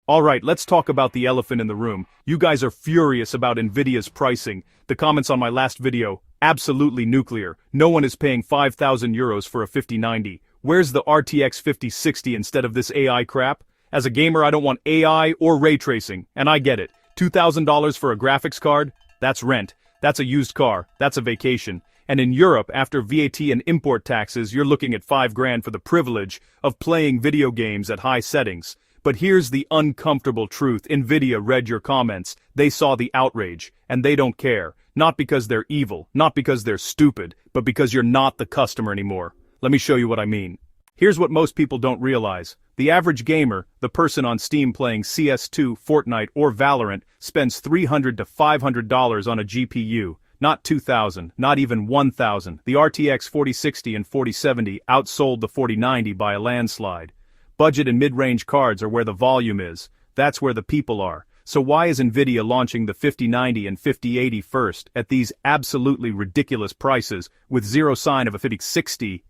Alright, let's talk about the elephant in the room. You guys are furious about NVIDIA's pricing. The comments on my last video, absolutely nuclear. No one is paying 5,000 euros for a 5090. Where's the RTX 5060 instead of this AI crap? As a gamer, I don't want AI or ray tracing, and I get it. $2,000 for a graphics card? That's rent. That's a used car. That's a vacation. And in Europe, after VAT and import taxes, you're looking at $5,000 for the privilege of playing video games at high settings. But here's the uncomfortable truth. NVIDIA read your comments. They saw the outrage, and they don't care. Not because they're evil, not because they're stupid, but because you're not the customer anymore. Let me show you what I mean. Here's what most people don't realize. The average gamer, the person on Steam playing CS2, Fortnite, or Valorant, spends $300 to $500 on a GPU. Not $2,000, not even $1,000. The RTX 4060 and 4070 outsold the 4090 by a landslide. Budget and mid-range cards are where the volume is. That's where the people are. So why is NVIDIA launching the 5090 and 5080 first at these absolutely ridiculous prices with zero sign of a 5060?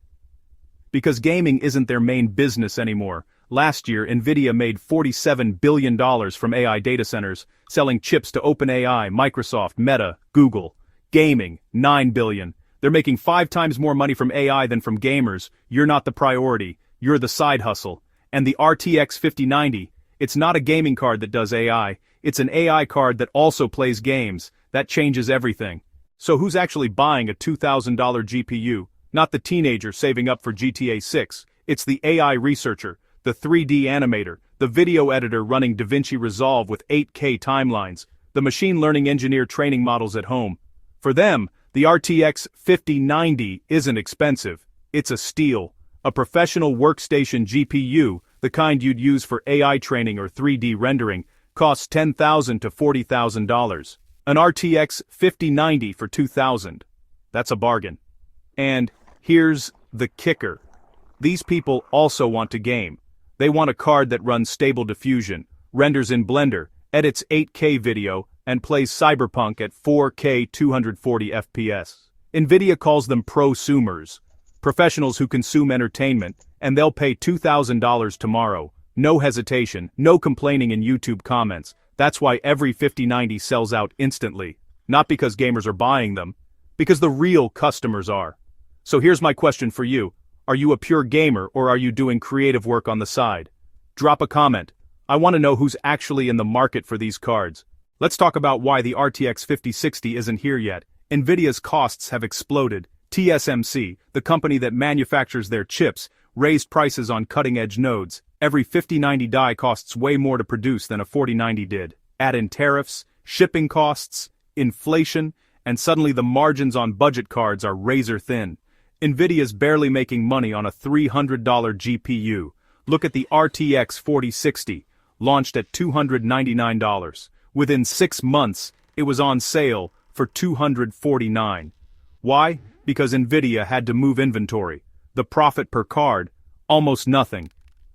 Because gaming isn't their main business anymore. Last year, NVIDIA made $47 billion from AI data centers, selling chips to OpenAI, Microsoft, Meta, Google. Gaming, $9 billion. They're making 5 times more money from AI than from gamers. You're not the priority. You're the side hustle. And the RTX 5090, it's not a gaming card that does AI, it's an AI card that also plays games. That changes everything. So who's actually buying a $2,000 GPU? Not the teenager saving up for GTA 6. It's the AI researcher, the 3D animator, the video editor running DaVinci Resolve with 8K timelines, the machine learning engineer training models at home. For them, the RTX 5090 isn't expensive. It's a steal. A professional workstation GPU, the kind you'd use for AI training or 3D rendering, costs $10,000 to $40,000. An RTX 5090 for $2,000. That's a bargain. And here's the kicker. These people also want to game. They want a card that runs Stable Diffusion, renders in Blender, edits 8K video, and plays Cyberpunk at 4K 240 FPS. NVIDIA calls them prosumers. Professionals who consume entertainment, and they'll pay $2,000 tomorrow. No hesitation, no complaining in YouTube comments. That's why every 5090 sells out instantly. Not because gamers are buying them, because the real customers are. So here's my question for you. Are you a pure gamer or are you doing creative work on the side? Drop a comment. I want to know who's actually in the market for these cards. Let's talk about why the RTX 5060 isn't here yet. NVIDIA's costs have exploded. TSMC, the company that manufactures their chips, raised prices on cutting-edge nodes. Every 5090 die costs way more to produce than a 4090 did. Add in tariffs, shipping costs, inflation, and suddenly the margins on budget cards are razor thin. NVIDIA's barely making money on a $300 GPU. Look at the RTX 4060, launched at $299. Within 6 months, it was on sale for $249. Why? Because NVIDIA had to move inventory. The profit per card, almost nothing.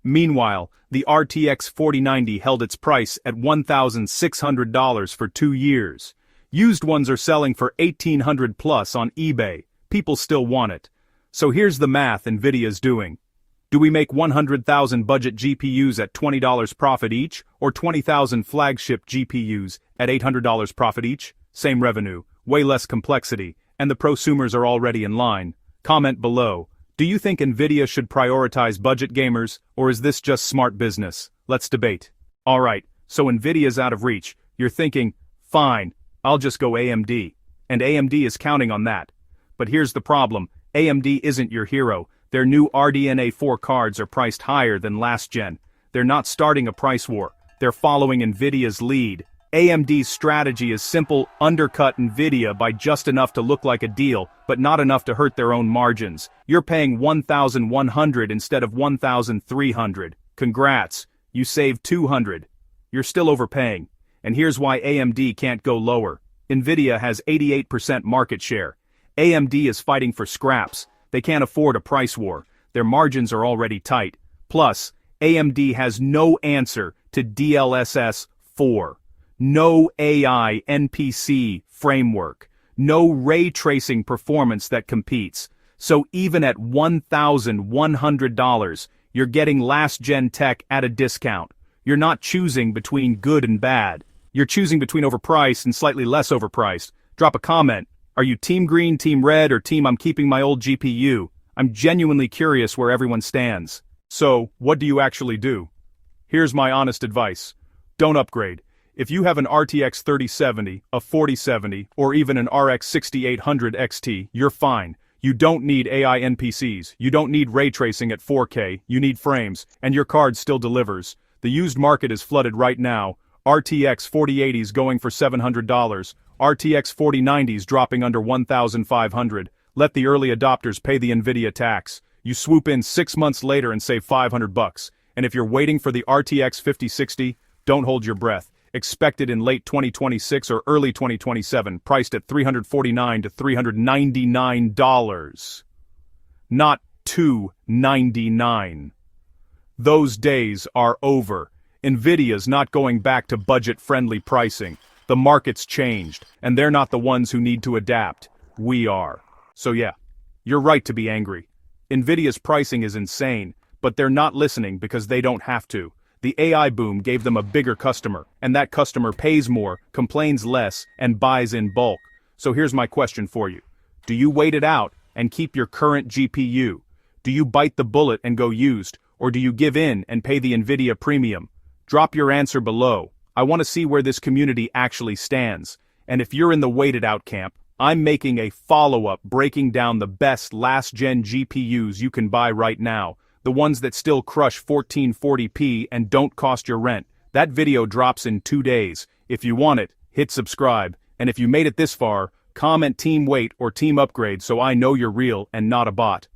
Meanwhile, the RTX 4090 held its price at $1,600 for 2 years. Used ones are selling for $1,800 plus on eBay. People still want it. So here's the math NVIDIA's doing. Do we make 100,000 budget GPUs at $20 profit each, or 20,000 flagship GPUs at $800 profit each? Same revenue, way less complexity, and the prosumers are already in line. Comment below. Do you think NVIDIA should prioritize budget gamers, or is this just smart business? Let's debate. Alright, so NVIDIA's out of reach. You're thinking, fine, I'll just go AMD. And AMD is counting on that. But here's the problem. AMD isn't your hero. Their new RDNA 4 cards are priced higher than last gen. They're not starting a price war. They're following NVIDIA's lead. AMD's strategy is simple: undercut NVIDIA by just enough to look like a deal, but not enough to hurt their own margins. You're paying $1,100 instead of $1,300. Congrats, you saved $200. You're still overpaying. And here's why AMD can't go lower. NVIDIA has 88% market share. AMD is fighting for scraps. They can't afford a price war. Their margins are already tight. Plus, AMD has no answer to DLSS 4. No AI NPC framework. No ray tracing performance that competes. So even at $1,100, you're getting last-gen tech at a discount. You're not choosing between good and bad. You're choosing between overpriced and slightly less overpriced. Drop a comment. Are you team green, team red, or team I'm keeping my old GPU? I'm genuinely curious where everyone stands. So, what do you actually do? Here's my honest advice. Don't upgrade. If you have an RTX 3070, a 4070, or even an RX 6800 XT, you're fine. You don't need AI NPCs, you don't need ray tracing at 4K, you need frames, and your card still delivers. The used market is flooded right now. RTX 4080s going for $700, RTX 4090s dropping under $1,500. Let the early adopters pay the NVIDIA tax. You swoop in 6 months later and save $500. And if you're waiting for the RTX 5060, don't hold your breath. Expected in late 2026 or early 2027, priced at $349 to $399. Not $299. Those days are over. NVIDIA's not going back to budget-friendly pricing. The market's changed, and they're not the ones who need to adapt. We are. So yeah, you're right to be angry. NVIDIA's pricing is insane, but they're not listening because they don't have to. The AI boom gave them a bigger customer, and that customer pays more, complains less, and buys in bulk. So here's my question for you. Do you wait it out and keep your current GPU? Do you bite the bullet and go used, or do you give in and pay the NVIDIA premium? Drop your answer below. I want to see where this community actually stands. And if you're in the wait it out camp, I'm making a follow-up breaking down the best last-gen GPUs you can buy right now. The ones that still crush 1440p and don't cost your rent. That video drops in 2 days. If you want it, hit subscribe. And if you made it this far, comment team wait or team upgrade so I know you're real and not a bot.